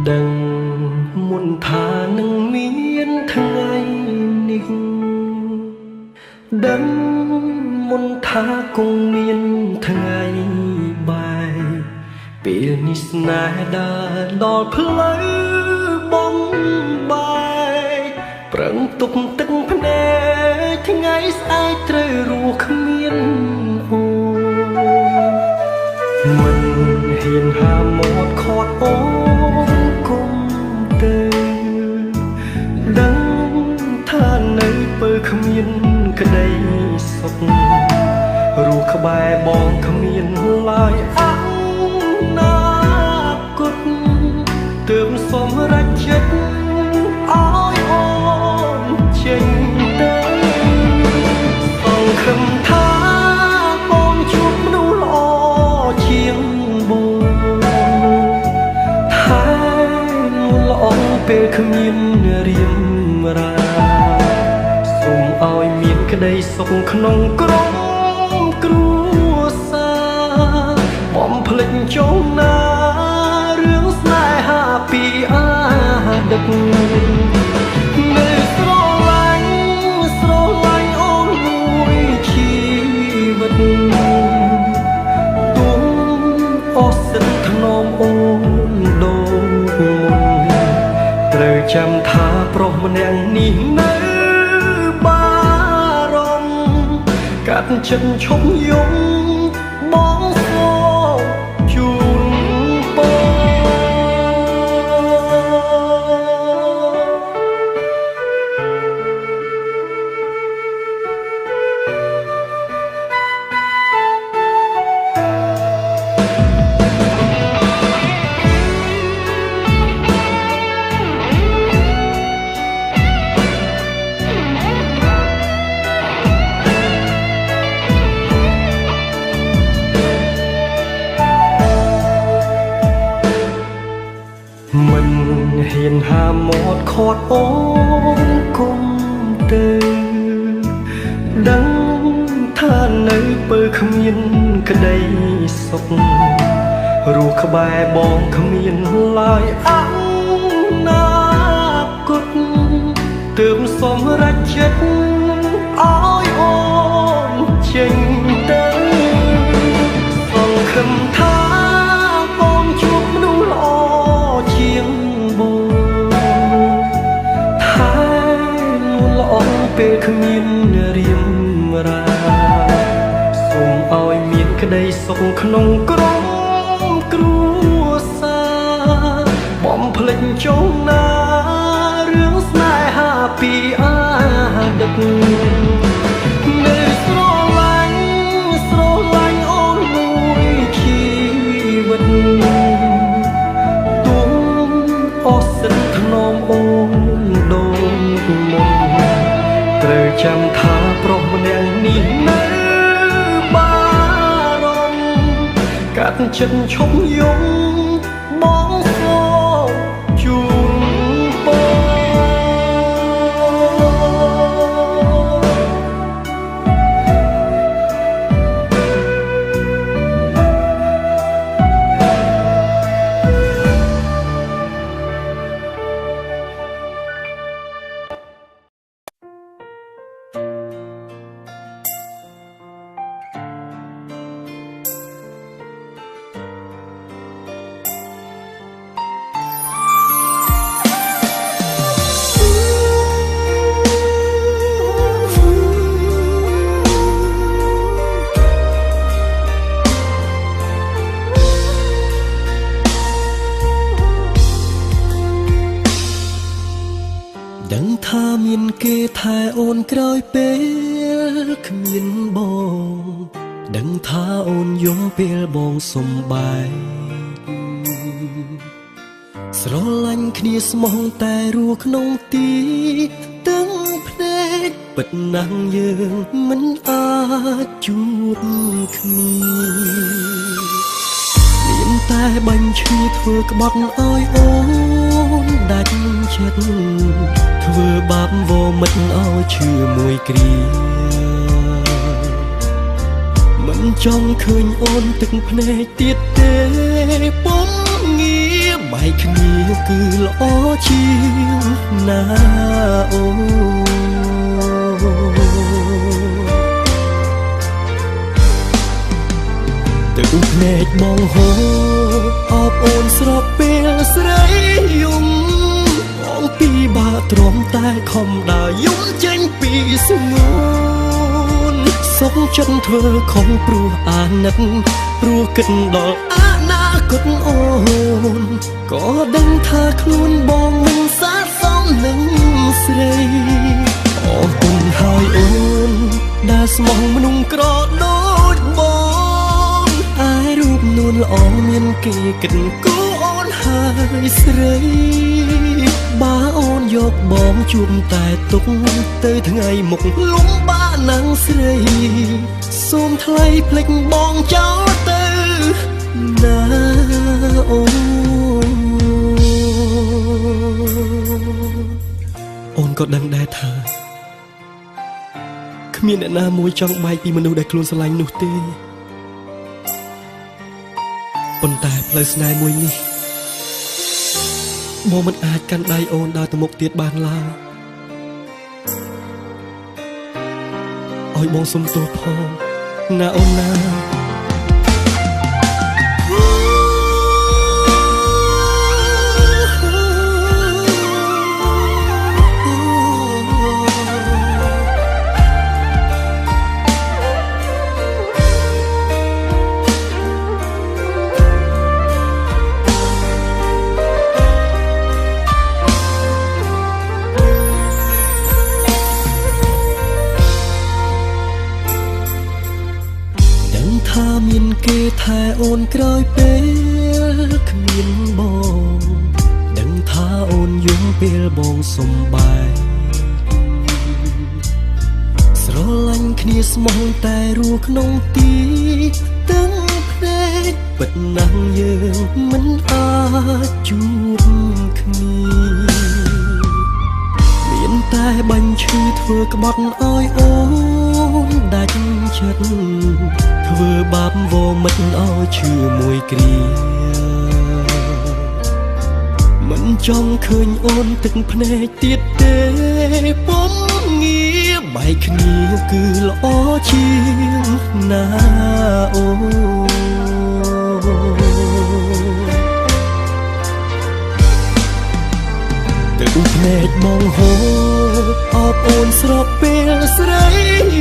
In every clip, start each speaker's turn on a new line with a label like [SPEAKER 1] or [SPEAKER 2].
[SPEAKER 1] ដឹងមុនថានឹងមានថ្ងៃនេះដឹងមុនថាគង់មានថ្ងៃបែកពេលនេះស្នេហ៍ដើរដល់ផ្លូវបំបែកប្រឹងទុកទឹកភ្នែកថ្ងៃស្អែកត្រូវរស់គ្មានអូនមិនហ៊ានហាមាត់ខាត់អូនគុំទៅដឹងថានៅពើគ្មានក្តីសុខរស់ក្បែរបងគ្មានឡើយអនាគតទើបសូមរកចិត្តឲ្យអូនចេញទៅសង្ឃឹមថាបងជួបមនុស្សល្អជាងបងតែល្អពេលគ្មានរៀមរាសូមឲ្យមានក្តីសុខក្នុងក្រុមគ្រួសារបំភ្លេចចុងណារឿងស្នេហាពីអាដឹកនៅស្រឡាញ់អូនមួយជីវិតទុំអស់សិនថ្នមអូនដូចមុនត្រូវចាំថាប្រុសម្នាក់នេះនៅបារម្ភកាត់ចិត្តឈប់យំបងសូមជូនពរមិនហ៊ានហាមាត់ខាត់អូនគុំទៅដឹងថានៅពើគ្មានក្តីសុខរស់ក្បែរបងគ្មានឡើយអនាគតទើបសូមរកចិត្តឲ្យអូនចេញទៅសង្ឃឹមថាបងជួបមនុស្សល្អជាងបងតែល្អពេលគ្មានរៀមរាសូមឲ្យមានក្តីសុខក្នុងក្រុមគ្រួសារបំភ្លេចចុងណារឿងស្នេហាពីអាដឹកនៅស្រឡាញ់អូនមួយជីវិតទុំអស់សិនថ្នមអូនដូចមុនត្រូវចាំថាប្រុសម្នាក់នេះនៅបារម្ភកាត់ចិត្តឈប់យំបងសូមជូនពរដឹងថាមានគេថែអូនក្រោយពេលគ្មានបងដឹងថាអូនយំពេលបងសុំបែកស្រឡាញ់គ្នាស្មោះតែរស់ក្នុងទីទាំងភ្នែកពិតណាស់យើងមិនអាចជួបគ្នាមានតែបាញ់ឈឺធ្វើក្បត់ឲ្យអូនដាច់ចិត្តធ្វើបាបវមិតឲ្យឈឺមួយគ្រាមិនចង់ឃើញអូនទឹកភ្នែកទៀតទេពុំងារបែកគ្នា គឺល្អជាងណាអូទឹកភ្នែកបងហូរអបអូនស្រស់ពេលស្រីយំបងពីបាទ្រាំតែខំដើរយំចេញពីស្ងួនសុខចិត្តធ្វើខំព្រោះអាណិតព្រោះគិតដល់អនាគតអូនក៏ដឹងថាខ្លួនបងមិនសាសមនឹងស្រីអរគុណហើយអូនដែលស្មោះមនុស្សក្រដូចបងអាយរូបនួនល្អមានគេគិតគូអូនហើយស្រីបើអូនយកបងជួបតែទុកទៅថ្ងៃមុខលំបាកណាំងស្រីសូមថ្លៃភ្លេចបងចោលទៅណាអូនក៏ដឹងដែរថាគ្មានអ្នកណាមួយចង់បែកពីមនុស្សដែលខ្លួនស្រឡាញ់នោះទេប៉ុន្តែផ្លូវស្នេហ៍មួយនេះបងមិនអាចកាន់ដៃអូនដើរទៅមុខទៀតបានឡើយឲ្យបងសុំទោសផងណាអូនណាថាមានគេថែអូនក្រោយពេលគ្មានបងដឹងថាអូនយំពេលបងសុំបាយស្រឡាញ់គ្នាស្មោះតែរស់ក្នុងទីទាំងភ្នែកពិតណាស់យើងមិនអាចជួបគ្នាមានតែបាញ់ឈឺធ្វើក្បត់ឲ្យអូនដាច់ចិត្តធ្វើបាបវមិនឲ្យឈឺមួយគ្រាមិនចង់ឃើញអូនទឹកភ្នែកទៀតទេពុំងារបែកគ្នាគឺល្អជាងណាអូទឹកភ្នែកបងហូរអបអូនស្រស់ពេលស្រី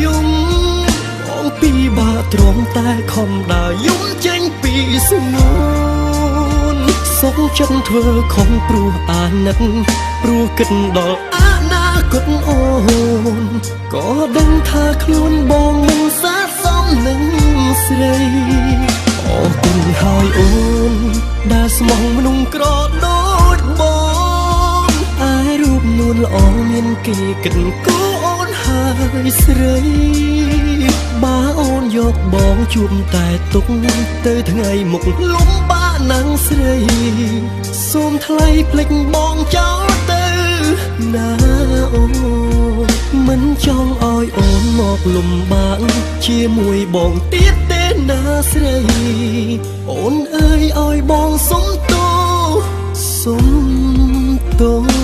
[SPEAKER 1] យំពីបាទ្រាំតែខំដើរយំចេញពីស្ងួនសុខចិត្តធ្វើខំព្រោះអាណិតព្រោះគិតដល់អនាគតអូនក៏ដឹងថាខ្លួនបងមិនសាសមនឹងស្រីអរគុណហើយអូនដែលស្មោះមនុស្សក្រដូចបងអាយរូបនួនល្អមានគេគិតគូអូនហើយស្រីបើអូនយកបងជួបតែទុកទៅថ្ងៃមុខលំបាកណាំងស្រីសូមថ្លៃភ្លេចបងចោលទៅណាអូនមិនចង់ឲ្យអូនមកលំបាកជាមួយបងទៀតទេណាស្រីអូនអើយឲ្យបងសុំទោសសុំទោស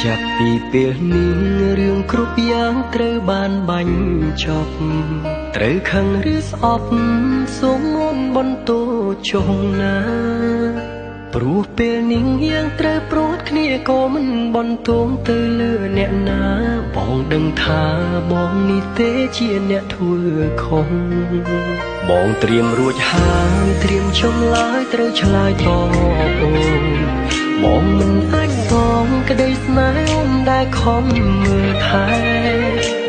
[SPEAKER 1] ចាប់ពីពេលនេះរឿងគ្រប់យ៉ាងត្រូវបានបាញ់ចប់ត្រូវខឹងឬស្អប់សូមមុនបន្តចុងណាព្រោះពេលនេះយើងត្រូវព្រួតគ្នាក៏មិនបន្តទៅលើអ្នកណាបងដឹងថាបងនេះទេជាអ្នកធ្វើខុសបងត្រៀមរួចហើយត្រៀមចំឡើយត្រូវឆ្លើយតបអូនបងមិនអាចសងក្តីស្នេហ៍អូនដែលខំមើលថែ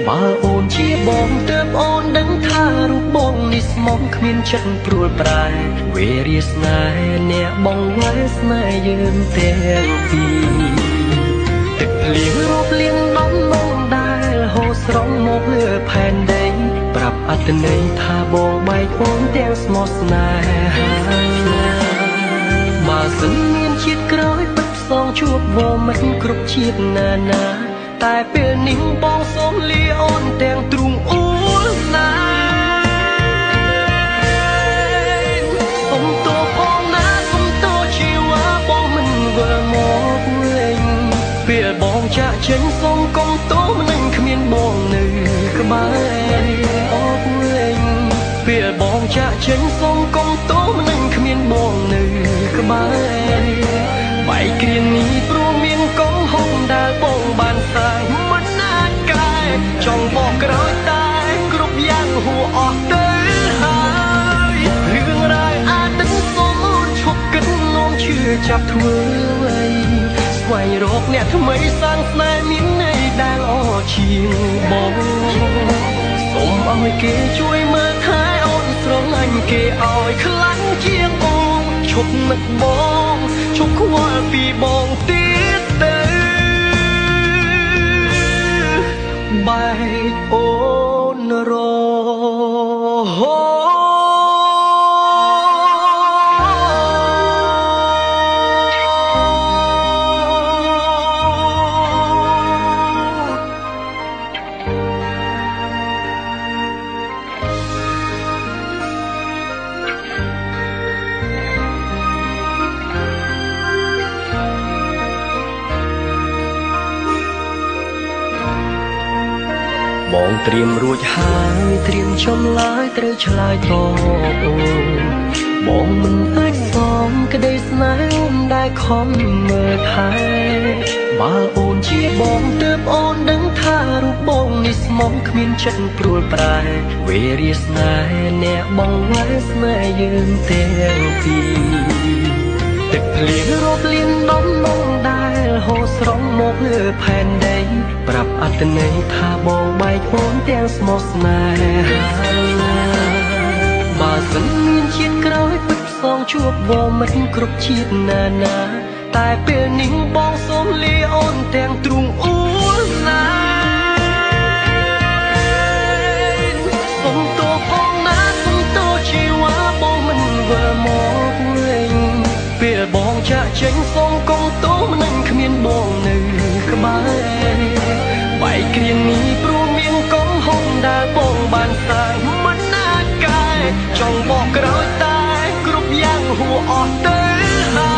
[SPEAKER 1] បើអូនជាបងទើបអូនដឹងថារូបបងនេះស្មងគ្មានចិត្តព្រួលប្រែវេរាស្នេហ៍អ្នកបងវ៉ែស្នេហ៍យើងទាំងពីរទឹកភ្លៀងរកលៀងដំណងដែលហូរស្រង់មកលើផែនដីប្រាប់អត្តន័យថាបងបែកអូនទាំងស្មោះស្នេហាបើសិនមានជាតិក្រោយពិតផ្សងជួបវមិនគ្រប់ជាតិណានាតែពេលនេះបងសូមលាអូនទាំងទ្រូងអួលណាសុំតួផងណាសុំតួជីវ៉ាបងមិនវិលមកវិញពេលបងចាក់ចេញសុំកុំតួមិននឹងគ្មានបងនៅក្បែរអបវិញពេលបងចាក់ចេញសុំកុំតួមិននឹងគ្មានបងនៅក្បែរបែកគ្រានេះព្រោះមានកំហុសដែលបងបានសាងមិនណាកែចង់បកក្រោយតែគ្រប់យ៉ាងហួអស់ទៅហើយរឿងរ៉ាវអាចទឹកសូមអូនឈប់គិតនោមជឿចាប់ធ្វើអ្វីស្វែងរកអ្នកថ្មីសាងស្នេហ៍មានន័យដែលល្អជាងបងសូមឲ្យគេជួយមើលថែអូនស្រឡាញ់គេឲ្យខ្លាំងជាងអូនឈប់នឹកបងឈប់ខ្វល់ពីបងទៀតទៅបែកអូនរហូតបងត្រៀមរួចហើយត្រៀមចំឡើយត្រូវឆ្លើយតបអូនបងមិនអាចសងក្តីស្នេហ៍អូនដែលខំមើលថែបើអូនជាបងទើបអូនដឹងថារូបបងនេះស្មងគ្មានចិត្តព្រួលប្រែវេរាស្នេហ៍អ្នកបងវ៉ែស្នេហ៍យើងទាំងពីរទឹកភ្លៀងរកលៀងដំណងដែលហូរស្រង់មកលើផែនដីប្រាប់អត្តន័យថាបងបែកអូនទាំងស្មោះស្នេហាបើសិនមានជាតិក្រោយពិតផ្សងជួបវមិនគ្រប់ជាតិណានាតែពេលនេះបងសូមលាអូនទាំងទ្រូងអួលណាសុំតួផងណាសុំតួជីវ៉ាបងមិនវិលមកវិញពេលបងចាក់ចេញសូមកុំតួមិននឹងគ្មានបងនៅក្បែរបែកគ្រានេះព្រោះមានកំហុសដែលបងបានសាងមិនណាកែចង់បកក្រោយតែគ្រប់យ៉ាងហួអស់ទៅហើ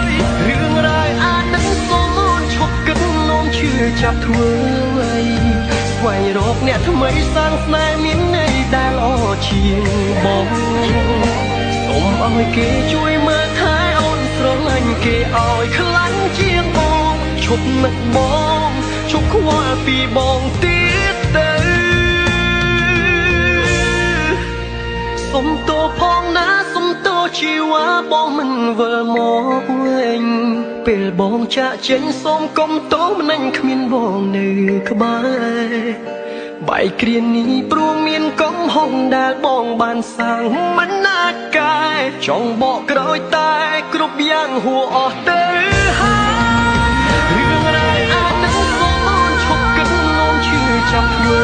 [SPEAKER 1] យរឿងរ៉ាវអាចនឹងសូមអូនឈប់គិតនោមជឿចាប់ធ្វើអ្វីស្វែងរកអ្នកថ្មីសាងស្នេហ៍មានន័យដែលល្អជាងបងសូមឲ្យគេជួយមើលថែអូនស្រឡាញ់គេឲ្យខ្លាំងជាងបងឈប់នឹកបងឈប់ខ្វល់ពីបងទៀតទៅសុំតួផងណាសុំតួជីវ៉ាបងមិនវិលមកវិញពេលបងចាក់ចេញសូមកុំតួមិននឹងគ្មានបងនៅក្បែរបែកគ្រានេះព្រោះមានកំហុសដែលបងបានសាងមិនណាកែចង់បកក្រោយតែគ្រប់យ៉ាងហួអស់ទៅហើយរឿងរ៉ាវអាចនឹងសូមអូនឈប់គិតនោមជឿចាប់ធ្វើ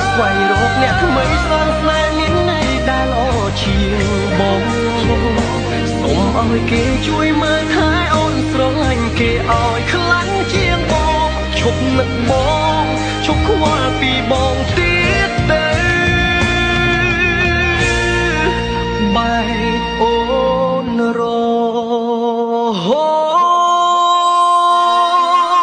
[SPEAKER 1] ស្វែងរកអ្នកថ្មីសាងស្នេហ៍មានន័យដែលល្អជាងបងសូមឲ្យគេជួយមើលថែអូនស្រឡាញ់គេឲ្យខ្លាំងជាងបងឈប់នឹកបងឈប់ខ្វល់ពីបងទៀតទៅបែកអូនរហូត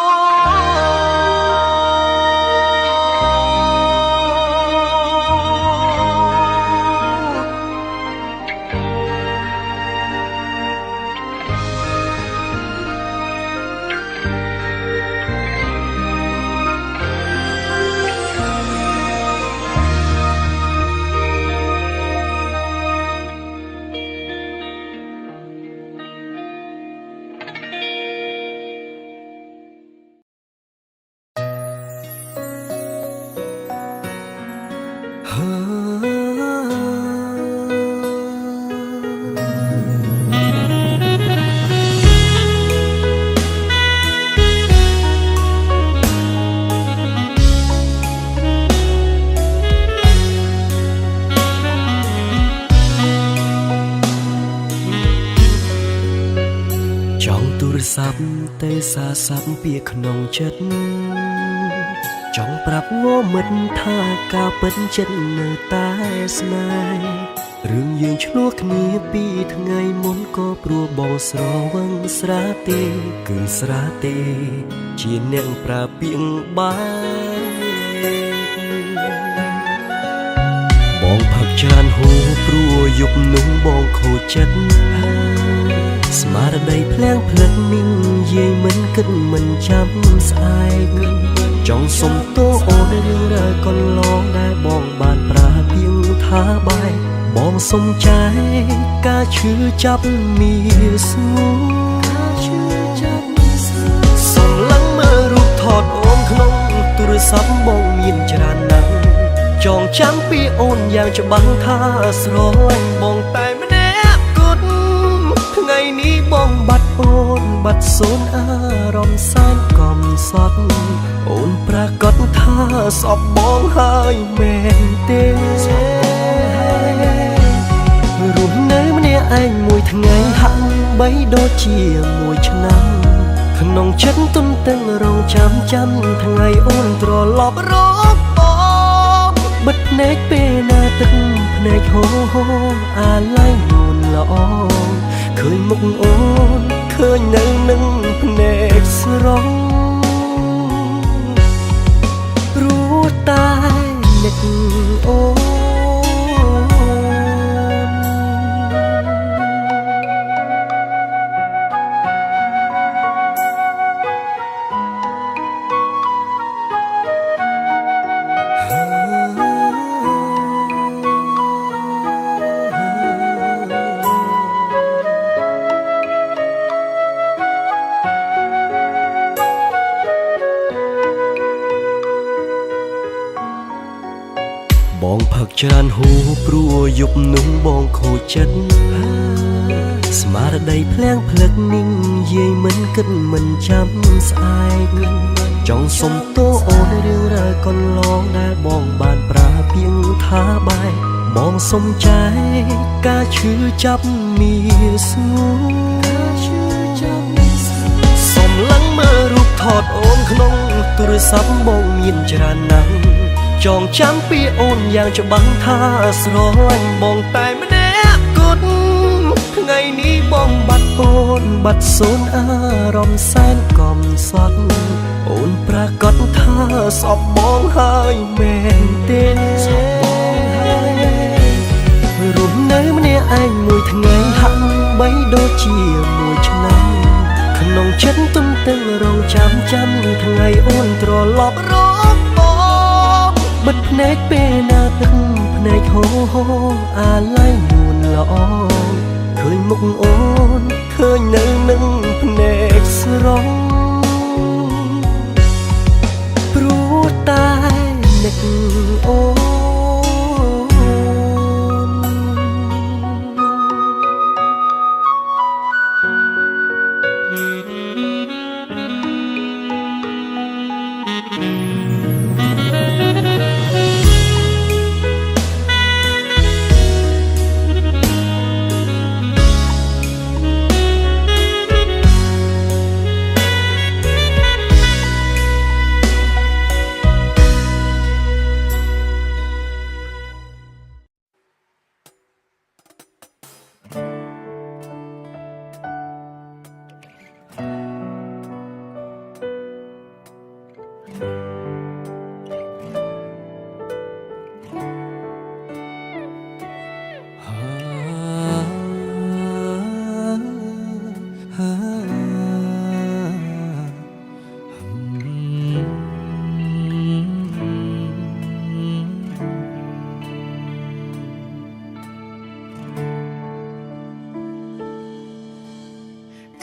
[SPEAKER 1] ស័ព្ទទេសាស័ព្ទពីក្នុងចិត្តចង់ប្រាប់ងមិត្តថាការពិតចិត្តនៅតែស្នេហ៍រឿងយើងឆ្លោះគ្នាពីថ្ងៃមុនក៏ព្រោះបងស្រវឹងស្រាទេគឺស្រាទេជាអ្នកប្រើពាក្យបាយបងផឹកច្រើនហូរព្រោះយប់នោះបងខូចចិត្តស្មារតីភ្លាំងភ្លឹកនេះយាយមិនគិតមិនចាំស្អែកចង់សុំទោសអូនរឿងរ៉ាវកន្លងដែលបងបានប្រើពាក្យថាបាយបងសុំចែកការឈឺចាប់មានស្ងួនសុំឡើងមើលរូបថតអូនក្នុងទូរស័ព្ទបងមានច្រើនណាស់ចងចាំពីអូនយ៉ាងច្បាស់ថាស្រឡាញ់បងតែម្នាក់គត់ថ្ងៃនេះបងបាត់អូនបាត់សូនអារម្មណ៍សែនកំសត់អូនប្រកាសថាសពបងហើយមែនទេរស់នៅម្នាក់ឯងមួយថ្ងៃហាក់បីដូចជាមួយឆ្នាំក្នុងចិត្តទុនទាំងរងចាំថ្ងៃអូនត្រឡប់រកបងបិទភ្នែកពេលណាទឹកភ្នែកហូរអាឡ័យនួនល្អឃើញមុខអូនឃើញនៅនឹងភ្នែកស្រងព្រោះតែនឹកអូនបងផឹកច្រើនហូរព្រោះយប់នោះបងខូចចិត្តស្មារតីភ្លាំងភ្លឹកនេះយាយមិនគិតមិនចាំស្អែកចង់សុំទោសអូនរឿងរ៉ាវកន្លងដែលបងបានប្រើពាក្យថាបាយបងសុំចែកការឈឺចាប់មានស្ងួនសុំឡើងមើលរូបថតអូនក្នុងទូរស័ព្ទបងមានច្រើនណាស់ចងចាំពីអូនយ៉ាងច្បាស់ថាស្រឡាញ់បងតែម្នាក់គត់ថ្ងៃនេះបងបាត់អូនបាត់សូនអារម្មណ៍សែនកំសត់អូនប្រកាសថាសពបងហើយមែនទេរស់នៅម្នាក់ឯងមួយថ្ងៃហាក់បីដូចជាមួយឆ្នាំក្នុងចិត្តទុនទាំងរងចាំថ្ងៃអូនត្រឡប់រកបិទភ្នែកពេលណាទឹកភ្នែកហូរអាឡ័យនួនល្អឃើញមុខអូនឃើញនៅនឹងភ្នែកស្រងព្រោះតែនឹកអូន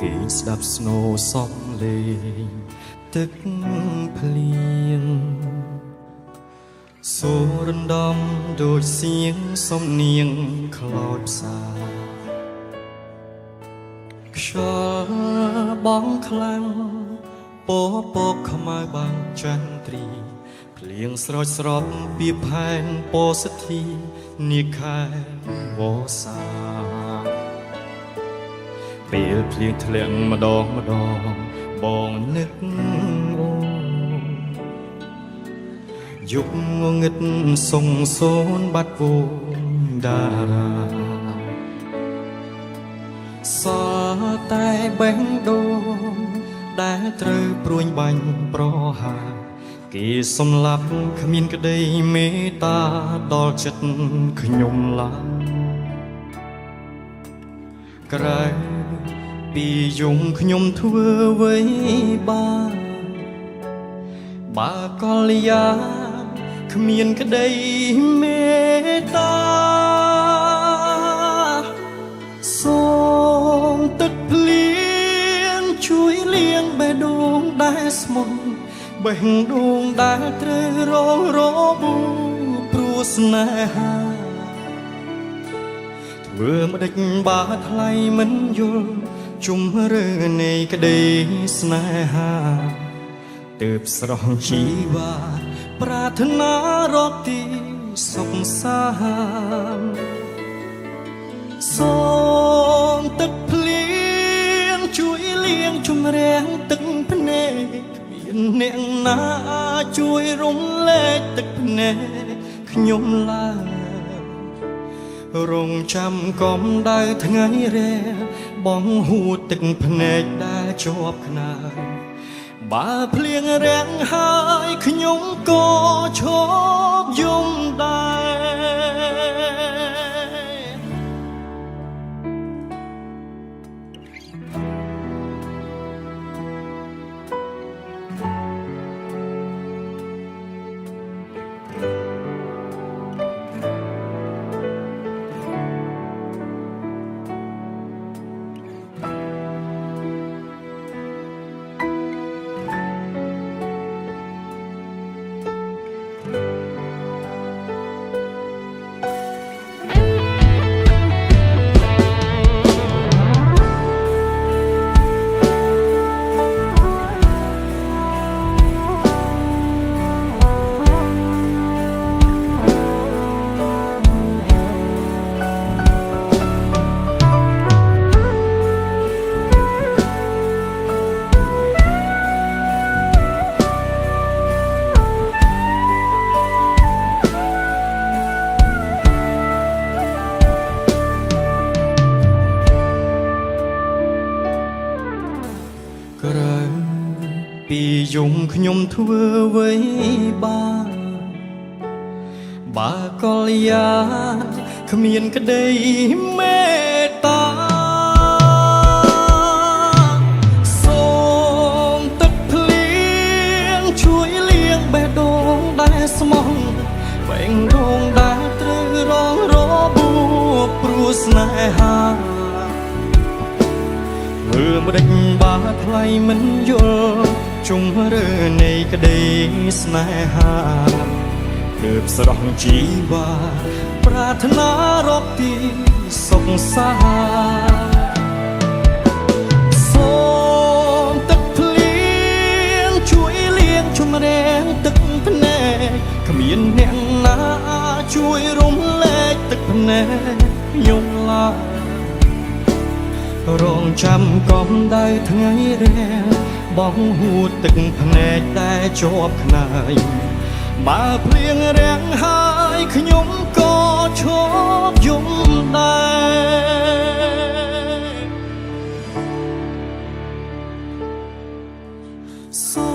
[SPEAKER 1] គេស្ដាប់ស្នូសំលេងទឹកភ្លៀងសូររំដំដូចសៀងសំនៀងខ្លោចផ្សាខ្យល់បងខ្លាំងពពកខ្មៅបាំងចន្ទ្រីភ្លៀងស្រោចស្រពពីផែនពោធិ៍ធីនាខែវស្សា
[SPEAKER 2] ពេលភ្លៀងធ្លាក់ម្ដងបងនឹកអូនយុគងងឹតសងសូនបាត់វងតារាសតែបេះដូងដែលត្រូវព្រួញបាញ់ប្រហាគេសំឡាប់គ្មានក្តីមេត្តាដល់ចិត្តខ្ញុំឡើយក្រៅពីយំខ្ញុំធ្វើអ្វីបើកលយាគ្មានក្តីមេត្តាសូមទឹកភ្លៀងជួយលាងបេះដូងដែលស្មុំបេះដូងដែលត្រូវរងរបួសព្រោះស្នេហាធ្វើម្ដេចបាថ្លៃមិនយល់ជុំរើនៃក្តីស្នេហាទើបស្រស់ជីវ៉ាប្រាថ្នារកទីសុខសាន្តសូមទឹកភ្លៀងជួយលាងជំរះទឹកភ្នែកគ្មានអ្នកណាជួយរំលែកទឹកភ្នែកខ្ញុំឡើយរងចាំកំដៅថ្ងៃរះបងហួតទឹកភ្នែកដែលជាប់ខ្នើយបើភ្លៀងរាំងហើយខ្ញុំក៏ឈប់យំដែរក្រៅពីយំខ្ញុំធ្វើអ្វីបើកលយាគ្មានក្តីមេត្តាសូមទឹកភ្លៀងជួយលាងបេះដូងដែលស្មោះបេះដូងដែលត្រូវរងរបួសព្រោះស្នេហាធ្វើម្ដេចបាថ្លៃមិនយល់ជុំរើនៃក្តីស្នេហាទើបស្រស់ជីវ៉ាប្រាថ្នារកទីសុខសាន្តសូមទឹកភ្លៀងជួយលាងជំរះទឹកភ្នែកគ្មានអ្នកណាជួយរំលែកទឹកភ្នែកខ្ញុំឡើយរងចាំកំដៅថ្ងៃរះបងហួតទឹកភ្នែកដែលជាប់ខ្នើយបើភ្លៀងរាំងហើយខ្ញុំក៏ឈប់យំដែរសូ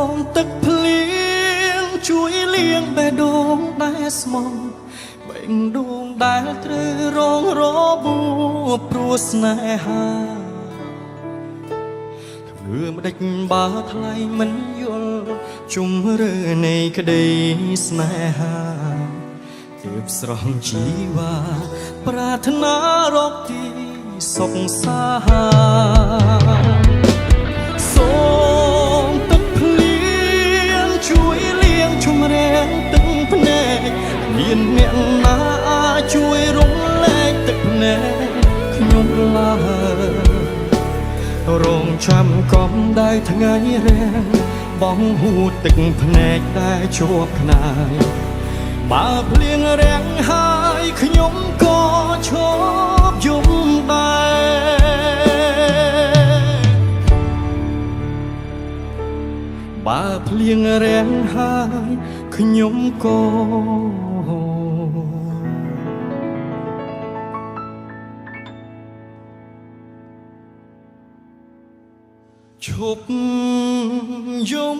[SPEAKER 2] មទឹកភ្លៀងជួយលាងបេះដូងដែលស្មុំបេះដូងដែលត្រូវរងរបួសព្រោះស្នេហាធ្វើម្ដេចបើថ្លៃមិនយល់ជុំរើនៃក្តីស្នេហាទើបស្រស់ជីវ៉ាប្រាថ្នារកទីសុខសាន្តសូមទឹកភ្លៀងជួយលាងជំរះទឹកភ្នែកមានអ្នកណាជួយរំលែកទឹកភ្នែកខ្ញុំឡើយរងចាំកំដៅថ្ងៃរះបងហួតទឹកភ្នែកដែលជាប់ខ្នើយបើភ្លៀងរាំងហើយខ្ញុំក៏ឈប់យំដែរ ភ្លៀងរាំងហើយខ្ញុំក៏ឈប់យំ